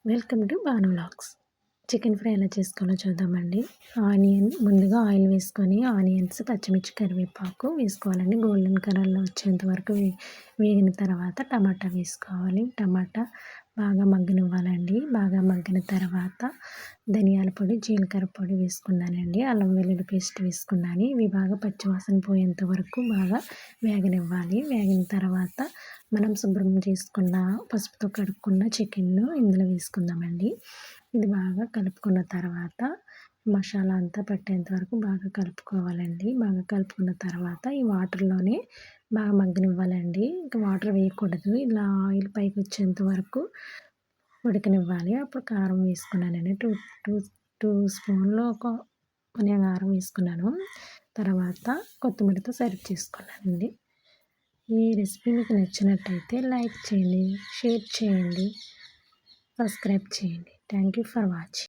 Welcome to Bhanu vlogs. Chicken fry ఎలా చేసుకోవాలో చూద్దామండి. ముందుగా ఆయిల్ వేసుకొని ఆనియన్స్, పచ్చిమిర్చి, కరివేపాకు వేసుకోవాలండి. గోల్డెన్ కలర్లో వచ్చేంత వరకు వేగిన తర్వాత టమాటా వేసుకోవాలి. టమాటా బాగా మగ్గనివ్వాలండి. బాగా మగ్గిన తర్వాత ధనియాల పొడి, జీలకర్ర పొడి వేసుకున్నానండి. అల్లం వెల్లుల్లి పేస్ట్ వేసుకున్నాను. ఇవి బాగా పచ్చివాసన పోయేంత వరకు బాగా వేగనివ్వాలి. వేగిన తర్వాత మనం శుభ్రం చేసుకున్న పసుపుతో కడుక్కున్న చికెన్ను ఇందులో వేసుకుందామండి. ఇది బాగా కలుపుకున్న తర్వాత మసాలా అంతా పట్టేంత వరకు బాగా కలుపుకోవాలండి. బాగా కలుపుకున్న తర్వాత ఈ వాటర్లోనే బాగా మగ్గనివ్వాలండి. ఇంకా వాటర్ వేయకూడదు. ఇలా ఆయిల్ పైకి వచ్చేంత వరకు ఉడకనివ్వాలి. అప్పుడు కారం వేసుకున్నానండి. టూ టూ టూ స్పూన్లు కారం వేసుకున్నాను. తర్వాత కొత్తిమీరతో సర్వ్ చేసుకున్నానండి. ఈ రెసిపీ మీకు నచ్చినట్టయితే లైక్ చేయండి, షేర్ చేయండి, సబ్స్క్రైబ్ చేయండి. Thank you for watching.